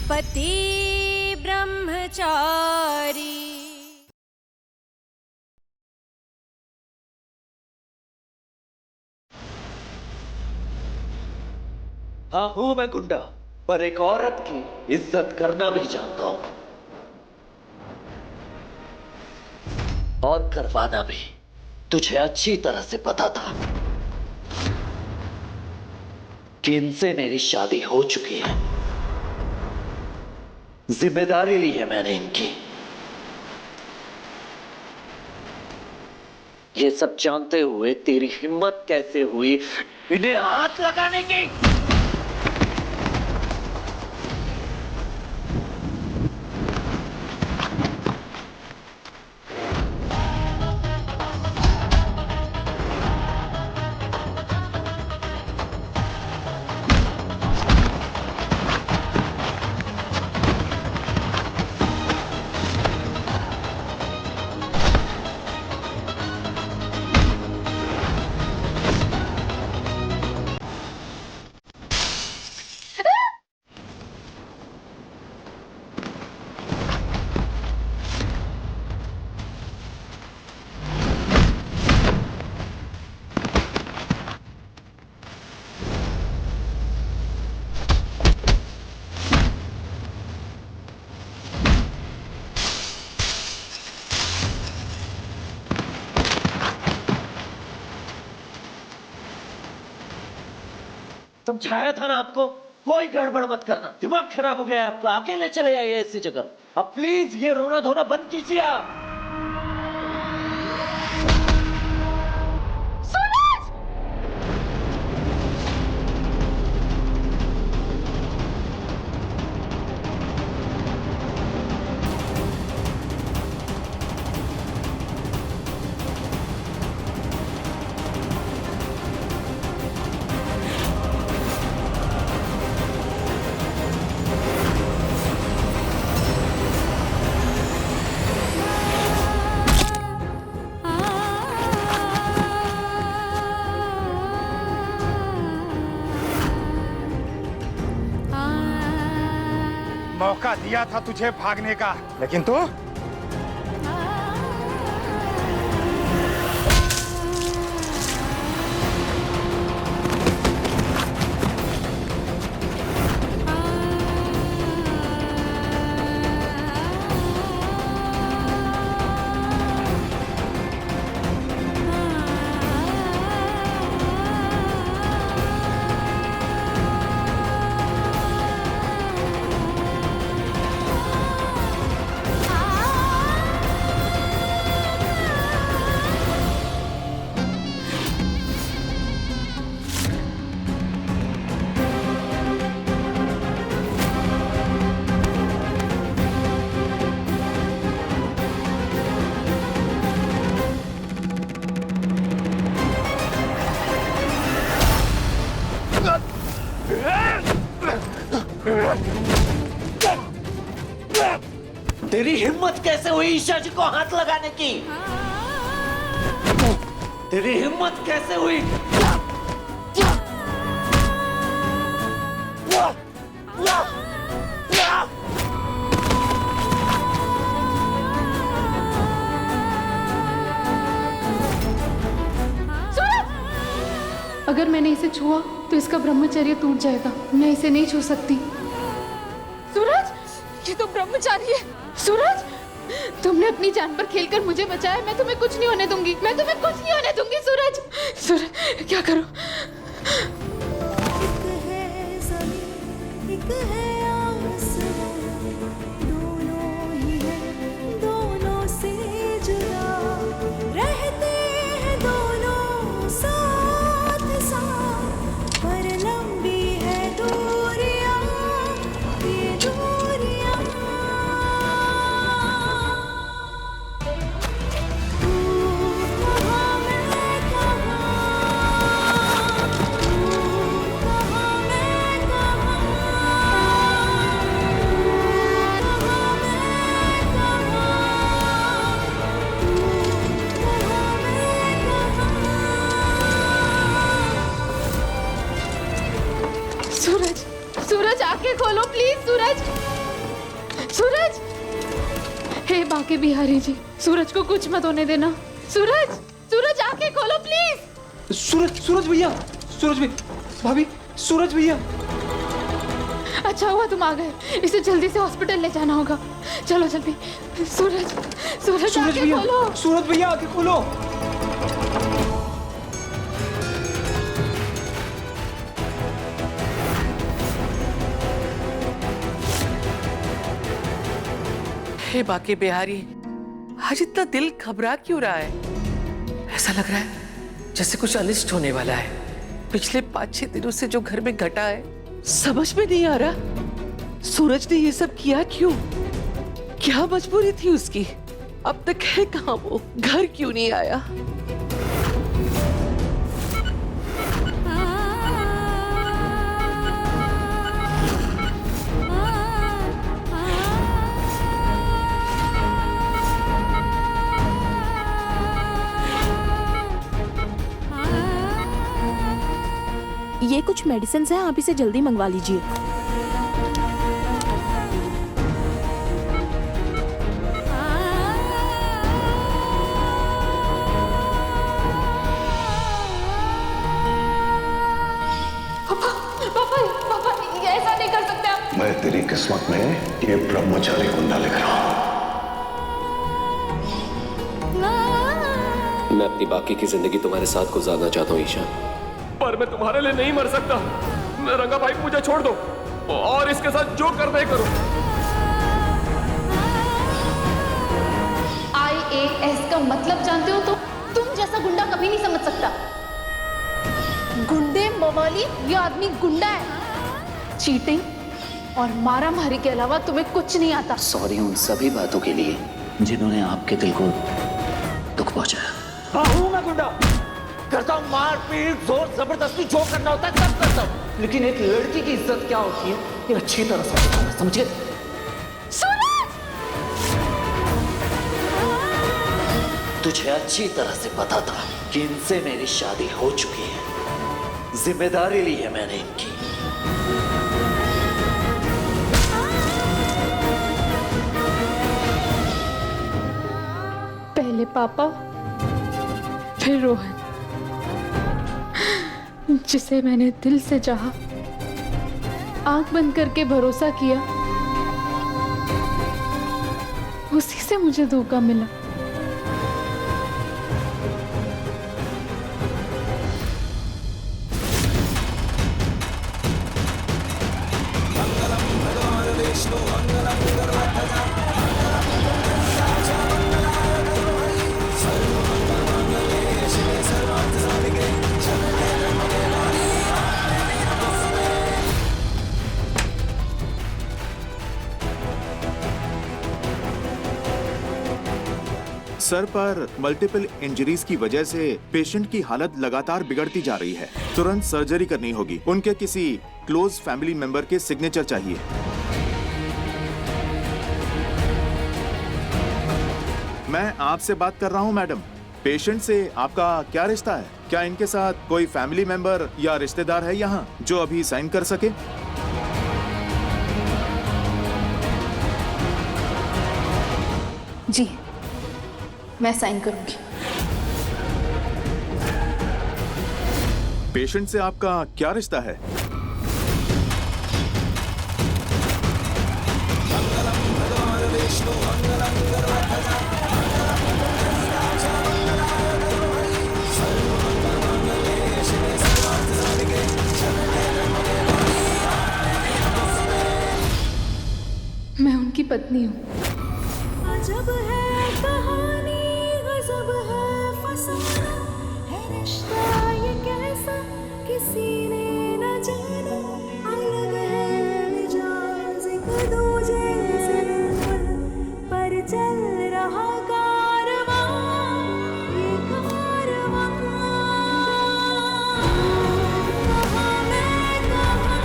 पति ब्रह्मचारी। हाँ हूं मैं गुंडा, पर एक औरत की इज्जत करना भी जानता हूं, और करवाना भी। तुझे अच्छी तरह से पता था कि इनसे मेरी शादी हो चुकी है। जिम्मेदारी ली है मैंने इनकी। ये सब जानते हुए तेरी हिम्मत कैसे हुई इन्हें हाथ लगाने की? समझाया था ना आपको, कोई गड़बड़ मत करना। दिमाग खराब हो गया है आपका, अकेले चले जाइए ऐसी जगह। अब प्लीज ये रोना धोना बंद कीजिए आप। मौका दिया था तुझे भागने का, लेकिन तू तेरी हिम्मत कैसे हुई ईशा जी को हाथ लगाने की? तेरी हिम्मत कैसे हुई? अगर मैंने इसे छुआ तो इसका ब्रह्मचर्य टूट जाएगा। मैं इसे नहीं छू सकती। सूरज, ये तो ब्रह्मचारी है। सूरज, तुमने अपनी जान पर खेलकर मुझे बचाया। मैं तुम्हें कुछ नहीं होने दूंगी। मैं तुम्हें कुछ नहीं होने दूंगी। सूरज, सूरज, क्या करूं? एक है ज़मीन, एक है आसमां, दोनों ही हैं, दोनों से जुदा रहते हैं दोनों साथ साथ, पर लंबी है दूरियां, ये दूरियां। तू कहाँ मैं कहाँ, तू कहाँ मैं कहाँ। प्लीज सूरज, सूरज। हे बाके बिहारी जी, सूरज को कुछ मत होने देना। सूरज, सूरज आंखें खोलो प्लीज। सूरज भैया, सूरज भैया, भाभी, सूरज भैया। अच्छा हुआ तुम आ गए, इसे जल्दी से हॉस्पिटल ले जाना होगा। चलो जल्दी। सूरज, सूरज सूरज आंखें भैया, खोलो। सूरज भैया आंखें खोलो। हे बाके बिहारी, आज इतना दिल घबरा क्यों रहा है? ऐसा लग रहा है जैसे कुछ अनिष्ट होने वाला है। पिछले 5-6 दिनों से जो घर में घटा है, समझ में नहीं आ रहा। सूरज ने ये सब किया क्यों? क्या मजबूरी थी उसकी? अब तक है कहाँ वो? घर क्यों नहीं आया? ये कुछ मेडिसिन है, आप इसे जल्दी मंगवा लीजिए। पापा, ये ऐसा नहीं कर सकते आप। मैं तेरी किस्मत में ये ब्रह्मचारी गुंडा लिख रहा हूं। मैं अपनी बाकी की जिंदगी तुम्हारे साथ गुजारना चाहता हूँ ईशा, पर मैं तुम्हारे लिए नहीं मर सकता। रंगा भाई, मुझे छोड़ दो और इसके साथ जो करना है करो। IAS का मतलब जानते हो? तो तुम जैसा गुंडा कभी नहीं समझ सकता। गुंडे मवाली, ये आदमी गुंडा है। चीटिंग और मारा मारी के अलावा तुम्हें कुछ नहीं आता। सॉरी उन सभी बातों के लिए जिन्होंने आपके दिल को दुख पहुंचाया। हाँ हूं मैं गुंडा, करता हूँ मार पीट, जोर जबरदस्ती, जो करना होता है सब करता हूँ। लेकिन एक लड़की की इज्जत क्या होती है ये अच्छी तरह से समझे। तुझे अच्छी तरह से पता था कि इनसे मेरी शादी हो चुकी है, जिम्मेदारी ली है मैंने इनकी। पहले पापा, फिर रोहन, जिसे मैंने दिल से चाहा, आंख बंद करके भरोसा किया, उसी से मुझे धोखा मिला। सर पर मल्टीपल इंजरीज की वजह से पेशेंट की हालत लगातार बिगड़ती जा रही है। तुरंत सर्जरी करनी होगी। उनके किसी क्लोज फैमिली मेंबर के सिग्नेचर चाहिए। मैं आपसे बात कर रहा हूं मैडम। पेशेंट से आपका क्या रिश्ता है? क्या इनके साथ कोई फैमिली मेंबर या रिश्तेदार है यहाँ जो अभी साइन कर सके? जी, मैं साइन करूंगी। पेशेंट से आपका क्या रिश्ता है? मैं उनकी पत्नी हूँ। अजब है कहानी, गजब है फसाना, है रिश्ता ये कैसा किसी ने न जाना। अलग है मिजाज एक दूजे से पर चल रहा कारवां, ये कारवां। कहाँ मैं कहाँ,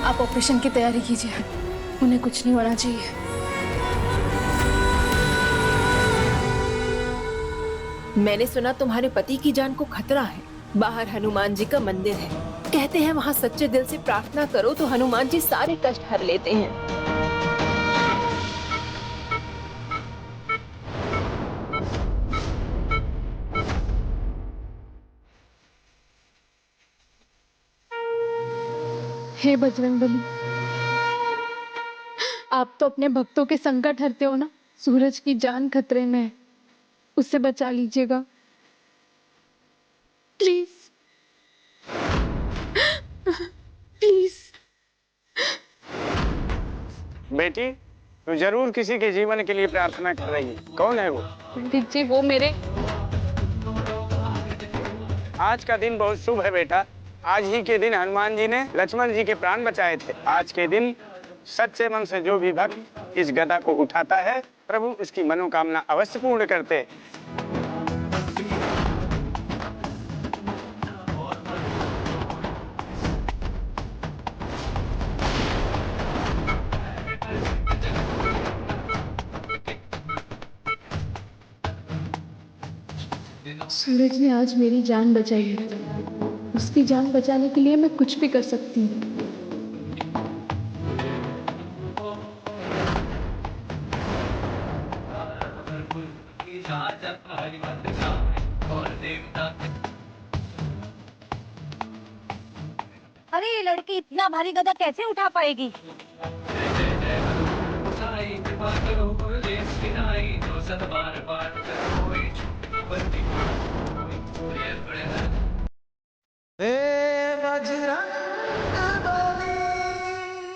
आप ऑपरेशन की तैयारी कीजिए, उन्हें कुछ नहीं होना चाहिए। मैंने सुना तुम्हारे पति की जान को खतरा है। बाहर हनुमान जी का मंदिर है। कहते हैं वहाँ सच्चे दिल से प्रार्थना करो तो हनुमान जी सारे कष्ट हर लेते हैं। हे बजरंगबली, आप तो अपने भक्तों के संकट हरते हो ना। सूरज की जान खतरे में है, उससे बचा लीजिएगा प्लीज प्लीज। बेटी, तू जरूर किसी के जीवन के लिए प्रार्थना कर रही है। कौन है वो? पंडित जी, वो मेरे। आज का दिन बहुत शुभ है बेटा। आज ही के दिन हनुमान जी ने लक्ष्मण जी के प्राण बचाए थे। आज के दिन सच्चे मन से जो भी भक्त इस गदा को उठाता है, प्रभु उसकी मनोकामना अवश्य पूर्ण करते हैं। सूरज ने आज मेरी जान बचाई है, उसकी जान बचाने के लिए मैं कुछ भी कर सकती हूँ। अरे ये लड़की इतना भारी गदा कैसे उठा पाएगी?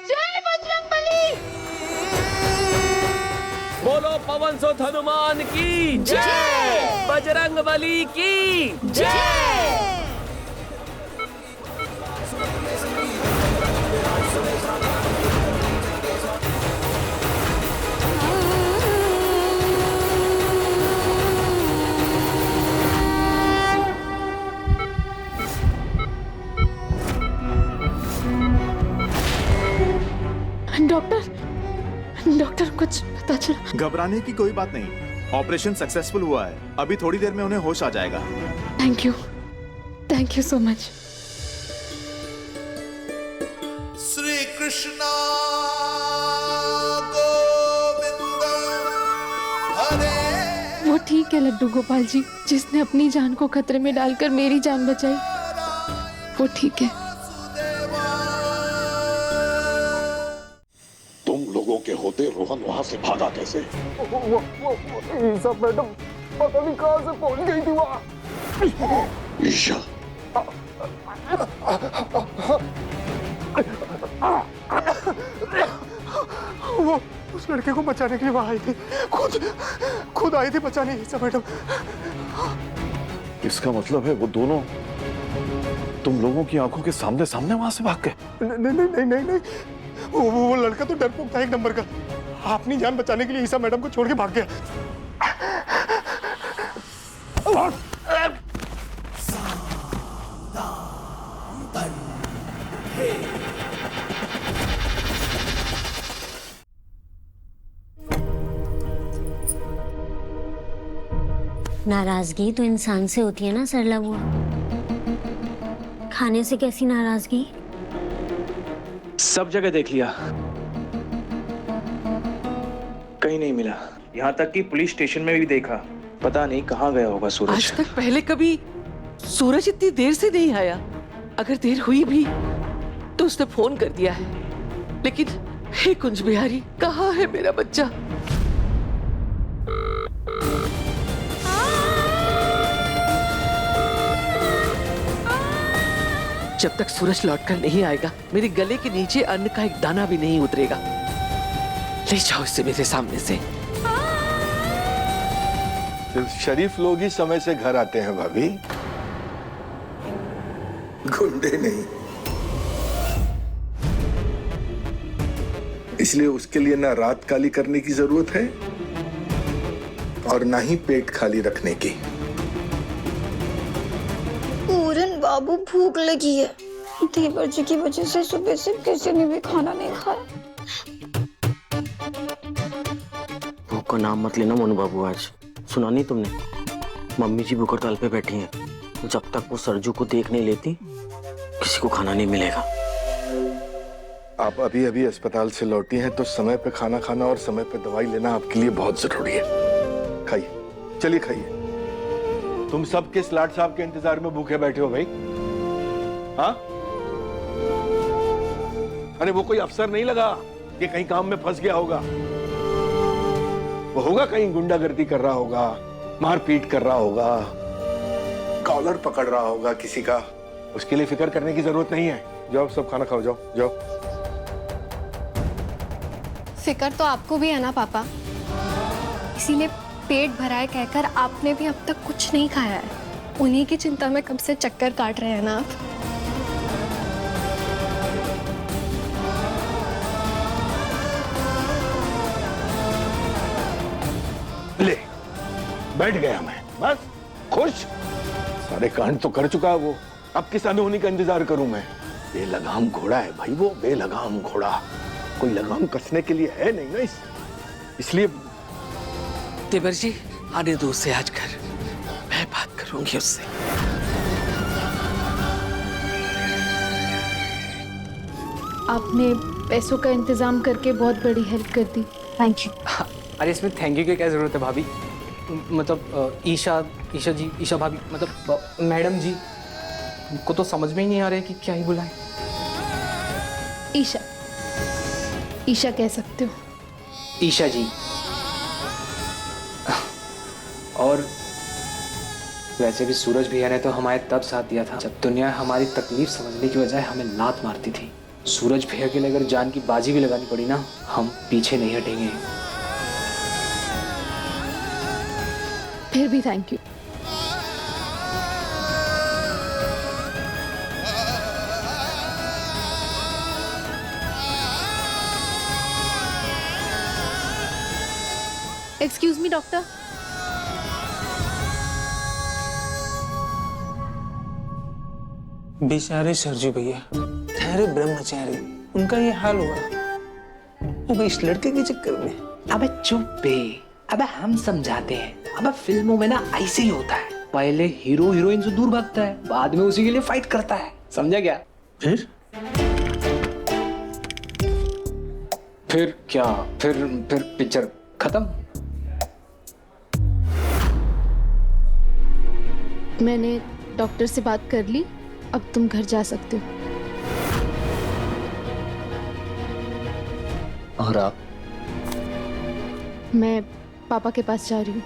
जय बजरंगबली। बोलो पवन सुत हनुमान की जय, बजरंगबली की जय। डॉक्टर कुछ पता चला? घबराने की कोई बात नहीं, ऑपरेशन सक्सेसफुल हुआ है। अभी थोड़ी देर में उन्हें होश आ जाएगा। Thank you so much. Shri Krishna Govind Hare. वो ठीक है लड्डू गोपाल जी, जिसने अपनी जान को खतरे में डालकर मेरी जान बचाई, वो ठीक है। तुम लोगों के होते रोहन वहां से भागा कैसे? सब मैडम पता नहीं कहां से पहुंच गई थी वहां। ईशा, वो उस लड़के को बचाने के लिए वहां आई थी। खुद आई थी बचाने ईशा मैडम। इसका मतलब है वो दोनों तुम लोगों की आंखों के सामने सामने वहां से भाग गए? नहीं, वो लड़का तो डरपोक था एक नंबर का। अपनी जान बचाने के लिए ईशा मैडम को छोड़ के भाग गया। नाराजगी तो इंसान से होती है ना सरला बुआ, खाने से कैसी नाराजगी? सब जगह देख लिया, कहीं नहीं मिला। यहाँ तक कि पुलिस स्टेशन में भी देखा, पता नहीं कहाँ गया होगा सूरज। आज तक पहले कभी सूरज इतनी देर से नहीं आया। अगर देर हुई भी तो उसने फोन कर दिया है। लेकिन हे कुंज बिहारी, कहाँ है मेरा बच्चा? जब तक सूरज लौटकर नहीं आएगा, मेरे गले के नीचे अन्न का एक दाना भी नहीं उतरेगा। ले जाओ इसे मेरे सामने से। शरीफ लोग ही समय से घर आते हैं भाभी, गुंडे नहीं। इसलिए उसके लिए ना रात काली करने की जरूरत है और ना ही पेट खाली रखने की। पूरन बाबू, भूख लगी है। देवर जी की वजह से सुबह से किसी ने भी खाना नहीं खाया। भूख का नाम मत लेना मोनू बाबू। आज सुना नहीं तुमने? मम्मी जी भूख हड़ताल पे बैठी हैं। जब तक वो सरजू को देख नहीं लेती किसी को खाना नहीं मिलेगा। आप अभी अभी अस्पताल से लौटी हैं तो समय पे खाना खाना और समय पे दवाई लेना आपके लिए बहुत जरूरी है। खाइए, चलिए खाइए। तुम सब किस लाट साहब के इंतजार में भूखे बैठे हो भाई? हाँ? अरे वो कोई अफसर नहीं लगा कि कहीं काम में फंस गया होगा। वो होगा कहीं गुंडागर्दी कर रहा होगा, मारपीट कर रहा होगा, कॉलर पकड़ रहा होगा किसी का। उसके लिए फिक्र करने की जरूरत नहीं है। जाओ सब खाना खाओ, जाओ जाओ। फिक्र तो आपको भी है ना पापा, इसीलिए पेट भरा है कहकर आपने भी अब तक कुछ नहीं खाया है। उन्हीं की चिंता में कब से चक्कर काट रहे हैं ना आप। ले बैठ गया मैं, बस खुश। सारे कांड तो कर चुका है वो, अब किस अनहोनी का इंतजार करूं मैं? बेलगाम घोड़ा है भाई वो, बेलगाम घोड़ा। कोई लगाम कसने के लिए है नहीं ना, इसलिए। देवर जी आने दो उसे आज घर, मैं बात करूंगी उससे। आपने पैसों का इंतजाम करके बहुत बड़ी हेल्प कर दी, थैंक यू। अरे इसमें थैंक यू की क्या जरूरत है भाभी? मतलब ईशा जी, ईशा भाभी, मतलब मैडम जी को तो समझ में ही नहीं आ रहा है कि क्या ही बुलाएं। ईशा कह सकते हो। ईशा जी। और वैसे भी सूरज भैया ने तो हमारे तब साथ दिया था जब दुनिया हमारी तकलीफ समझने की बजाय हमें लात मारती थी। सूरज भैया के लिए अगर जान की बाजी भी लगानी पड़ी ना, हम पीछे नहीं हटेंगे। फिर भी thank you. Excuse me doctor. बेचारे सरजू भैया, ठहरे ब्रह्मचारी, उनका ये हाल हुआ वो इस लड़के के चक्कर में। अबे चुप बे, अबे हम समझाते हैं। अबे फिल्मों में ना ऐसे ही होता है, पहले हीरो हीरोइन से दूर भागता है, बाद में उसी के लिए फाइट करता है, समझा क्या? फिर क्या? फिर पिक्चर खत्म। मैंने डॉक्टर से बात कर ली, अब तुम घर जा सकते हो। और आप? मैं पापा के पास जा रही हूँ।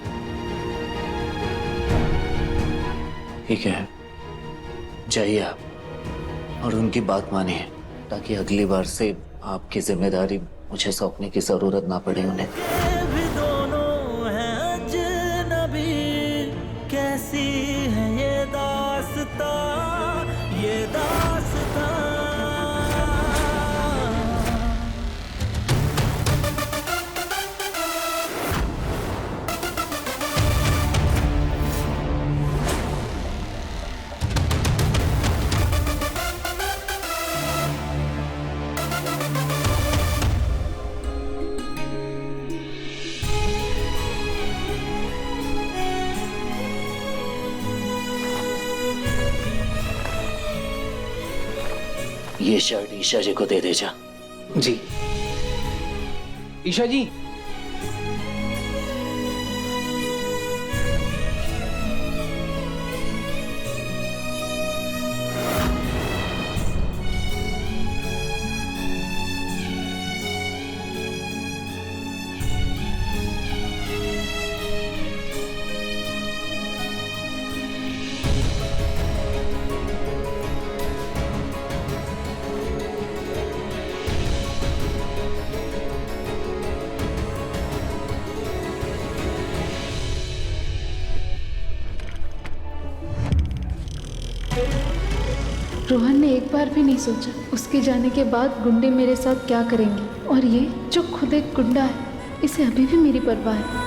ठीक है, जाइए आप और उनकी बात मानिए ताकि अगली बार से आपकी जिम्मेदारी मुझे सौंपने की जरूरत ना पड़े उन्हें। कैसी है ये दास्तां, ये दास्तां। ये शर्ट ईशा जी को दे दे जा। जी। ईशा जी। रोहन ने एक बार भी नहीं सोचा उसके जाने के बाद गुंडे मेरे साथ क्या करेंगे, और ये जो खुद एक गुंडा है, इसे अभी भी मेरी परवाह है।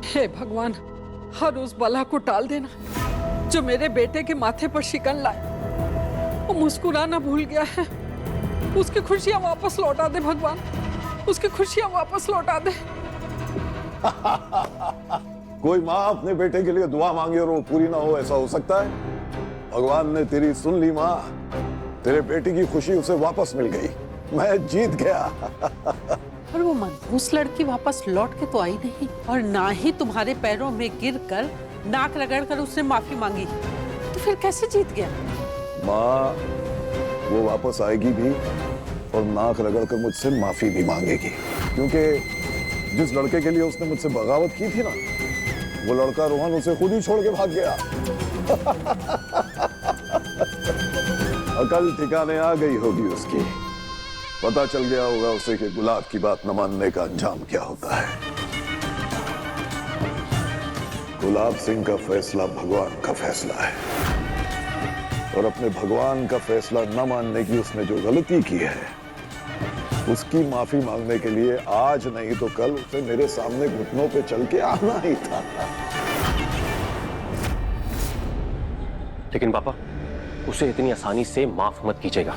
हे भगवान, हर उस बला को टाल देना। जो मेरे बेटे के माथे पर शिकन लाए, वो मुस्कुराना भूल गया है। उसकी खुशियां वापस लौटा दे भगवान, उसकी खुशियां वापस लौटा दे। कोई माँ अपने बेटे के लिए दुआ मांगे और वो पूरी ना हो, ऐसा हो सकता है? भगवान ने तेरी सुन ली माँ, तेरे बेटे की खुशी उसे वापस मिल गई, मैं जीत गया। पर वो मनहूस लड़की वापस लौट के तो आई नहीं, और ना ही तुम्हारे पैरों में गिरकर नाक रगड़कर उसने माफी मांगी, तो फिर कैसे जीत गया? माँ वो वापस आएगी भी और नाक रगड़कर मुझसे माफी भी मांगेगी, क्योंकि जिस लड़के के लिए उसने मुझसे बगावत की थी ना, वो लड़का रोहन उसे खुद ही छोड़ के भाग गया। अकल ठिकाने आ गई होगी उसकी, पता चल गया होगा उसे कि गुलाब की बात न मानने का अंजाम क्या होता है। गुलाब सिंह का फैसला भगवान का फैसला है, और अपने भगवान का फैसला न मानने की उसने जो गलती की है, उसकी माफी मांगने के लिए आज नहीं तो कल उसे मेरे सामने घुटनों पे चल के आना ही था। लेकिन पापा, उसे इतनी आसानी से माफ मत कीजिएगा।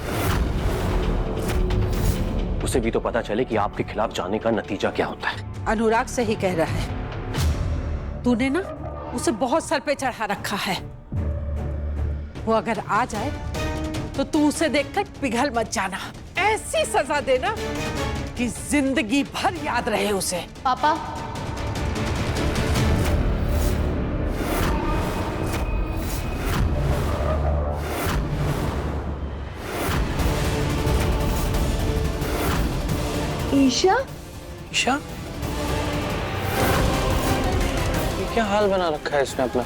उसे भी तो पता चले कि आपके खिलाफ जाने का नतीजा क्या होता है। अनुराग सही कह रहा है, तूने ना उसे बहुत सर पे चढ़ा रखा है। वो अगर आ जाए तो तू उसे देखकर पिघल मत जाना, ऐसी सजा देना कि जिंदगी भर याद रहे उसे। पापा, ईशा, ईशा, ये क्या हाल बना रखा है इसने अपना?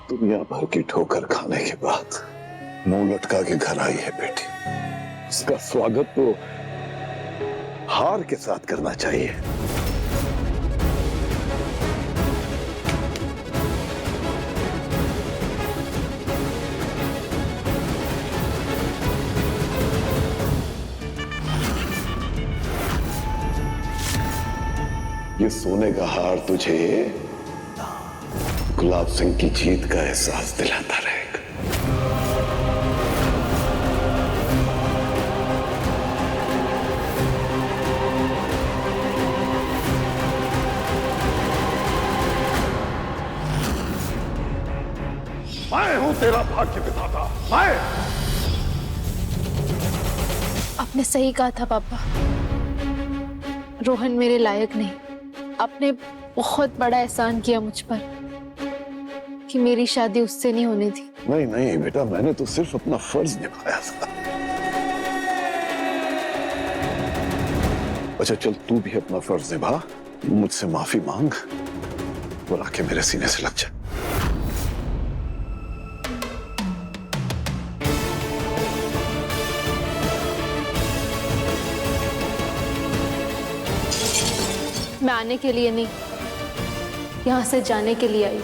दुनिया भर की ठोकर खाने के बाद मुंह लटका के घर आई है बेटी। उसका स्वागत तो हार के साथ करना चाहिए। ये सोने का हार तुझे गुलाब सिंह की जीत का एहसास दिलाता रहेगा। मैं हूं तेरा भाग्य विधाता, मैं। आपने सही कहा था पापा, रोहन मेरे लायक नहीं। आपने बहुत बड़ा एहसान किया मुझ पर कि मेरी शादी उससे नहीं होनी थी। नहीं नहीं बेटा, मैंने तो सिर्फ अपना फर्ज निभाया था। अच्छा चल, तू भी अपना फर्ज निभा, मुझसे माफी मांग और आके मेरे सीने से लग जा। मैं आने के लिए नहीं, यहाँ से जाने के लिए आई।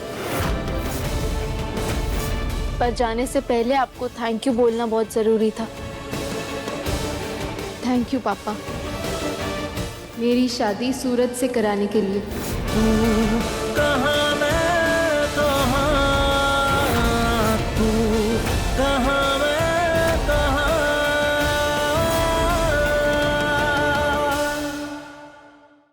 पर जाने से पहले आपको थैंक यू बोलना बहुत जरूरी था। थैंक यू पापा, मेरी शादी सूरज से कराने के लिए। कहाँ